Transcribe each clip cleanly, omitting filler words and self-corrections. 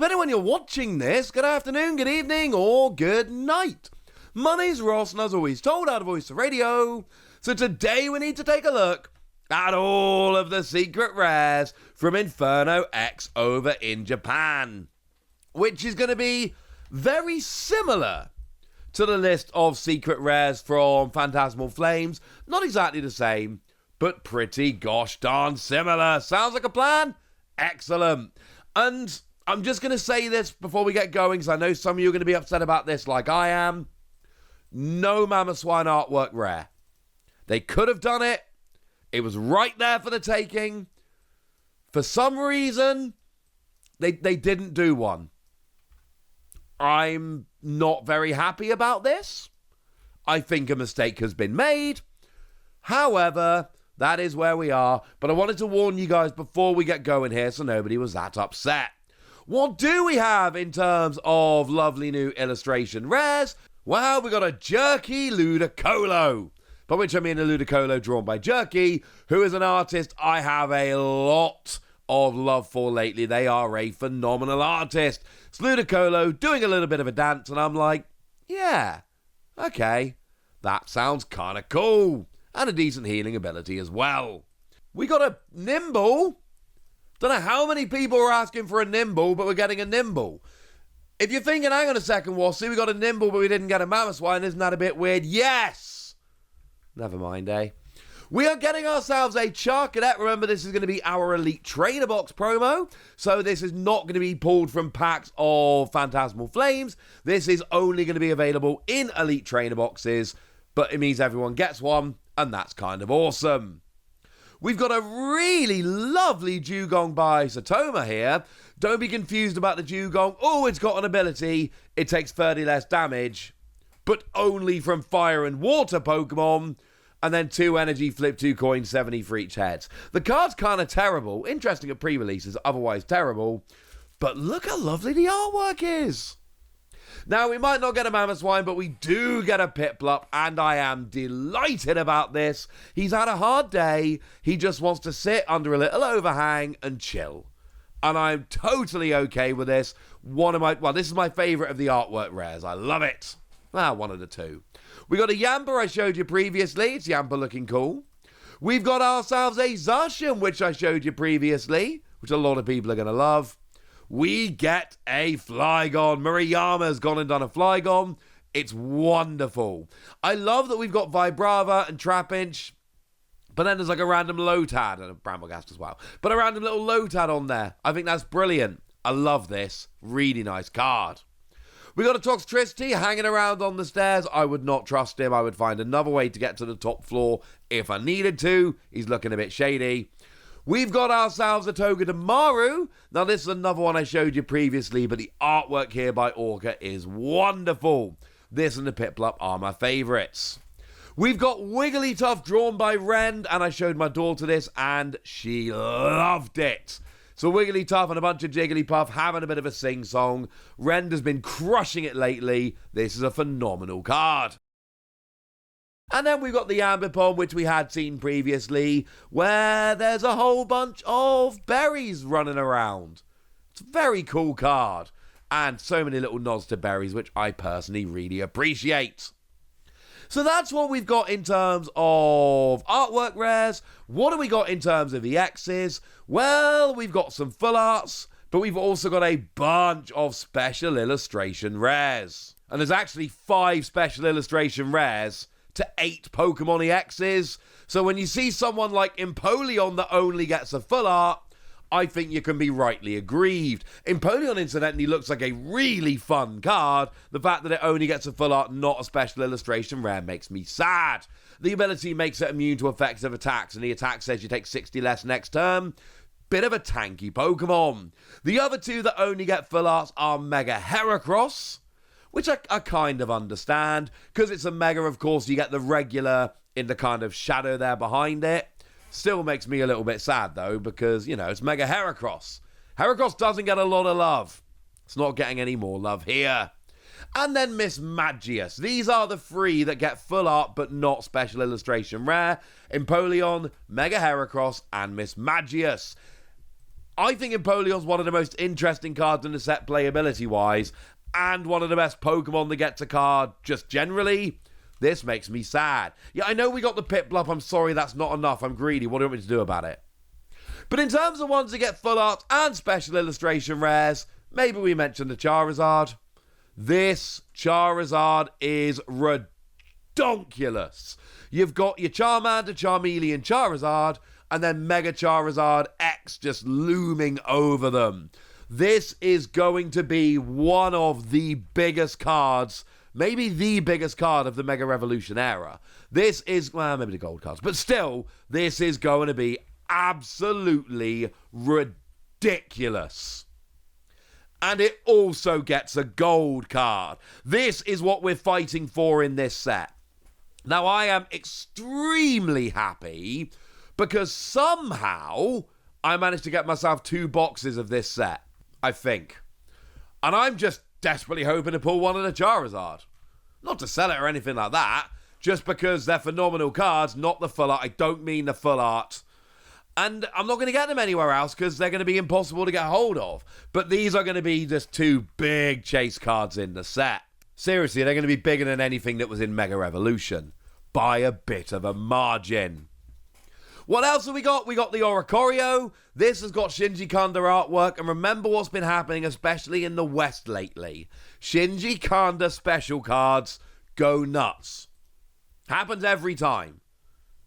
depending when you're watching this, good afternoon, good evening, or good night. My name's Ross, and as always, told out of Voice of Radio. So today we need to take a look at all of the secret rares from Inferno X over in Japan, which is going to be very similar to the list of secret rares from Phantasmal Flames. Not exactly the same, but pretty gosh darn similar. Sounds like a plan? Excellent. And I'm just going to say this before we get going, because I know some of you are going to be upset about this like I am. No Mamoswine artwork rare. They could have done it. It was right there for the taking. For some reason, they didn't do one. I'm not very happy about this. I think a mistake has been made. However, that is where we are. But I wanted to warn you guys before we get going here so nobody was that upset. What do we have in terms of lovely new illustration rares? Well, we got a Jerky Ludicolo. By which I mean a Ludicolo drawn by Jerky, who is an artist I have a lot of love for lately. They are a phenomenal artist. It's Ludicolo doing a little bit of a dance, and I'm like, yeah, okay, that sounds kind of cool. And a decent healing ability as well. We got a Nimble. Don't know how many people are asking for a Nimble, but we're getting a Nimble. If you're thinking, hang on a second, Wassy, we got a Nimble, but we didn't get a Mamoswine, isn't that a bit weird? Yes! Never mind, eh? We are getting ourselves a Charcadet. Remember, this is going to be our Elite Trainer Box promo, so this is not going to be pulled from packs of Phantasmal Flames. This is only going to be available in Elite Trainer Boxes, but it means everyone gets one, and that's kind of awesome. We've got a really lovely Dugong by Satoma here. Don't be confused about the Dugong. Oh, it's got an ability. It takes 30 less damage, but only from fire and water Pokemon. And then 2 energy, flip 2 coins, 70 for each head. The card's kind of terrible. Interesting at pre-releases, otherwise terrible. But look how lovely the artwork is. Now, we might not get a Mamoswine, but we do get a Piplup, and I am delighted about this. He's had a hard day. He just wants to sit under a little overhang and chill. And I'm totally okay with this. This is my favourite of the artwork rares. I love it. One of the two. We got a Yamper I showed you previously. It's Yamper looking cool. We've got ourselves a Zacian, which I showed you previously, which a lot of people are going to love. We get a Flygon. Murayama's gone and done a Flygon. It's wonderful. I love that we've got Vibrava and Trapinch, but then there's like a random Lotad and a Bramblegast as well. But a random little Lotad on there. I think that's brilliant. I love this. Really nice card. We got a Toxtricity hanging around on the stairs. I would not trust him. I would find another way to get to the top floor if I needed to. He's looking a bit shady. We've got ourselves a Togedemaru. Now, this is another one I showed you previously, but the artwork here by Orca is wonderful. This and the Piplup are my favourites. We've got Wigglytuff drawn by Rend, and I showed my daughter this, and she loved it. So Wigglytuff and a bunch of Jigglypuff having a bit of a sing-song. Rend has been crushing it lately. This is a phenomenal card. And then we've got the Ambipom, which we had seen previously, where there's a whole bunch of berries running around. It's a very cool card. And so many little nods to berries, which I personally really appreciate. So that's what we've got in terms of artwork rares. What do we got in terms of EXs? Well, we've got some full arts, but we've also got a bunch of special illustration rares. And there's actually 5 special illustration rares to 8 Pokemon EXs. So when you see someone like Empoleon that only gets a full art, I think you can be rightly aggrieved. Empoleon, incidentally, looks like a really fun card. The fact that it only gets a full art, not a special illustration rare, makes me sad. The ability makes it immune to effective attacks, and the attack says you take 60 less next turn. Bit of a tanky Pokemon. The other 2 that only get full arts are Mega Heracross, which I kind of understand. Because it's a Mega, of course, you get the regular in the kind of shadow there behind it. Still makes me a little bit sad, though, because, you know, it's Mega Heracross. Heracross doesn't get a lot of love. It's not getting any more love here. And then Miss Magius. These are the 3 that get full art, but not special illustration rare. Empoleon, Mega Heracross, and Miss Magius. I think Empoleon's one of the most interesting cards in the set playability-wise, and one of the best Pokemon that gets a card just generally. This makes me sad. Yeah, I know we got the Piplup. I'm sorry, that's not enough. I'm greedy. What do you want me to do about it? But in terms of ones that get full art and special illustration rares, maybe we mention the Charizard. This Charizard is redonkulous. You've got your Charmander, Charmeleon, Charizard, and then Mega Charizard X just looming over them. This is going to be one of the biggest cards, maybe the biggest card of the Mega Revolution era. This is, well, maybe the gold cards, but still, this is going to be absolutely ridiculous. And it also gets a gold card. This is what we're fighting for in this set. Now, I am extremely happy because somehow I managed to get myself 2 boxes of this set, I think. And I'm just desperately hoping to pull one of the Charizard. Not to sell it or anything like that, just because they're phenomenal cards, not the full art. I don't mean the full art. And I'm not going to get them anywhere else because they're going to be impossible to get hold of. But these are going to be just 2 big chase cards in the set. Seriously, they're going to be bigger than anything that was in Mega Revolution. By a bit of a margin. What else have we got? We got the Oricorio. This has got Shinji Kanda artwork. And remember what's been happening, especially in the West lately. Shinji Kanda special cards go nuts. Happens every time.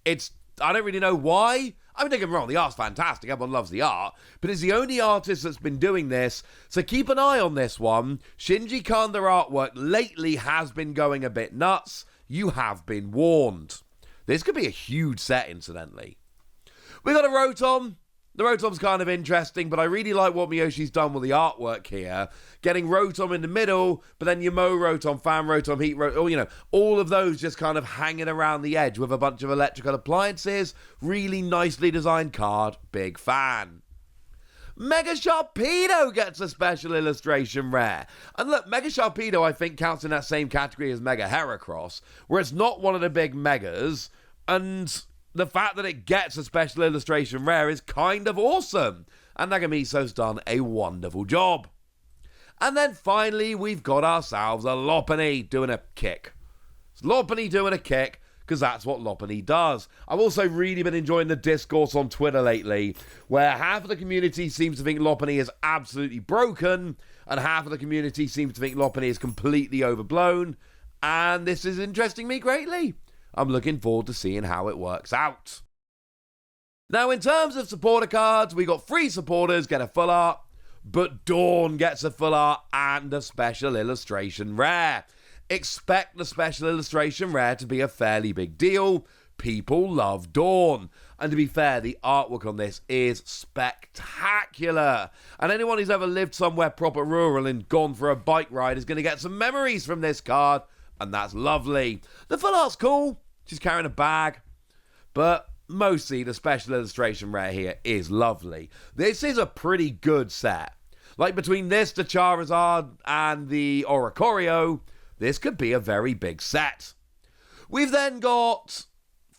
I don't really know why. I mean, don't get me wrong, the art's fantastic. Everyone loves the art. But it's the only artist that's been doing this. So keep an eye on this one. Shinji Kanda artwork lately has been going a bit nuts. You have been warned. This could be a huge set, incidentally. We got a Rotom. The Rotom's kind of interesting, but I really like what Miyoshi's done with the artwork here. Getting Rotom in the middle, but then your Mo Rotom, Fan Rotom, Heat Rotom, all of those just kind of hanging around the edge with a bunch of electrical appliances. Really nicely designed card. Big fan. Mega Sharpedo gets a special illustration rare. And look, Mega Sharpedo, I think, counts in that same category as Mega Heracross, where it's not one of the big megas, and the fact that it gets a special illustration rare is kind of awesome. And Nagamiso's done a wonderful job. And then finally, we've got ourselves a Lopunny doing a kick. It's Lopunny doing a kick, because that's what Lopunny does. I've also really been enjoying the discourse on Twitter lately, where half of the community seems to think Lopunny is absolutely broken, and half of the community seems to think Lopunny is completely overblown, and this is interesting me greatly. I'm looking forward to seeing how it works out. Now, in terms of supporter cards, we got 3 supporters get a full art, but Dawn gets a full art and a special illustration rare. Expect the special illustration rare to be a fairly big deal. People love Dawn. And to be fair, the artwork on this is spectacular. And anyone who's ever lived somewhere proper rural and gone for a bike ride is going to get some memories from this card. And that's lovely. The full art's cool. She's carrying a bag. But mostly the special illustration rare here is lovely. This is a pretty good set. Like between this, the Charizard, and the Oricorio, this could be a very big set. We've then got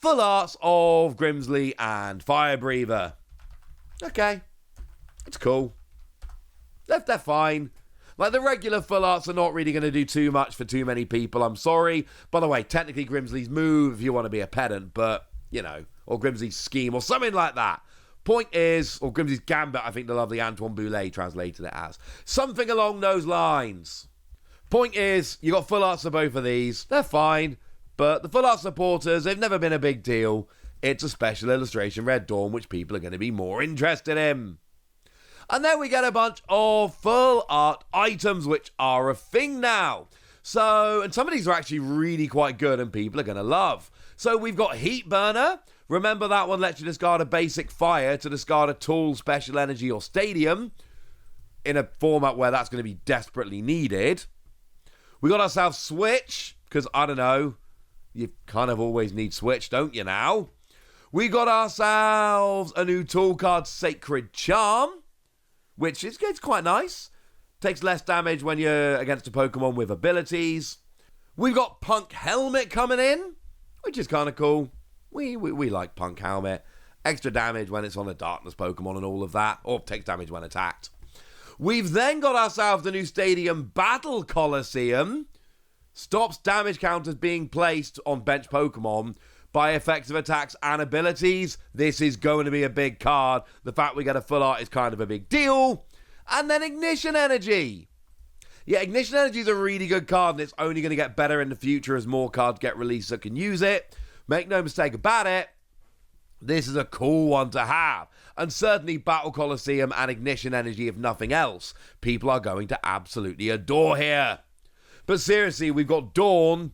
full arts of Grimsley and Fire Breather. Okay. It's cool. They're fine. Like, the regular full arts are not really going to do too much for too many people, I'm sorry. By the way, technically Grimsley's move, if you want to be a pedant, but, or Grimsley's scheme, or something like that. Point is, or Grimsley's gambit, I think the lovely Antoine Boulet translated it as. Something along those lines. Point is, you got full arts of both of these. They're fine, but the full art supporters, they've never been a big deal. It's a special illustration Red Dawn, which people are going to be more interested in. And then we get a bunch of full art items, which are a thing now. So, and some of these are actually really quite good and people are going to love. So we've got Heat Burner. Remember that one lets you discard a basic fire to discard a tool, special energy, or stadium in a format where that's going to be desperately needed. We got ourselves Switch, because, I don't know, you kind of always need Switch, don't you now? We got ourselves a new tool card, Sacred Charm, which is it's quite nice. Takes less damage when you're against a Pokemon with abilities. We've got Punk Helmet coming in, which is kind of cool. We like Punk Helmet. Extra damage when it's on a darkness Pokemon and all of that, or takes damage when attacked. We've then got ourselves the new Stadium Battle Coliseum. Stops damage counters being placed on bench Pokemon by effective attacks and abilities. This is going to be a big card. The fact we get a full art is kind of a big deal. And then Ignition Energy. Yeah, Ignition Energy is a really good card, and it's only going to get better in the future as more cards get released that can use it. Make no mistake about it, this is a cool one to have. And certainly Battle Coliseum and Ignition Energy, if nothing else, people are going to absolutely adore here. But seriously, we've got Dawn,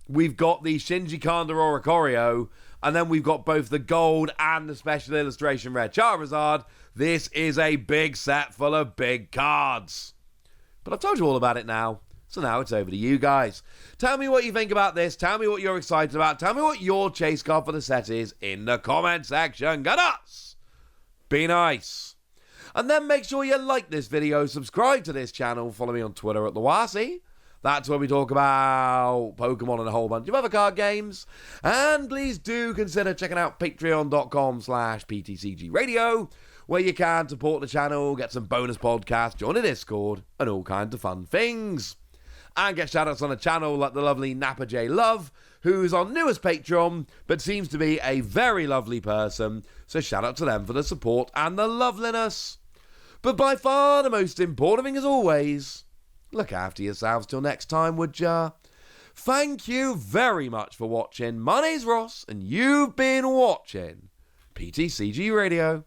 we've got the Shinji Kanda Oricorio, and then we've got both the gold and the special illustration rare Charizard. This is a big set full of big cards. But I've told you all about it now, so now it's over to you guys. Tell me what you think about this, tell me what you're excited about, tell me what your chase card for the set is in the comment section. Get us! Be nice. And then make sure you like this video, subscribe to this channel, follow me on Twitter at TheWasi. That's where we talk about Pokemon and a whole bunch of other card games. And please do consider checking out patreon.com/PTCGradio, where you can support the channel, get some bonus podcasts, join a Discord, and all kinds of fun things. And get shoutouts on the channel like the lovely Napa J Love, who's our newest Patreon, but seems to be a very lovely person. So shout out to them for the support and the loveliness. But by far the most important thing as always, look after yourselves till next time, would ya? Thank you very much for watching. My name's Ross, and you've been watching PTCG Radio.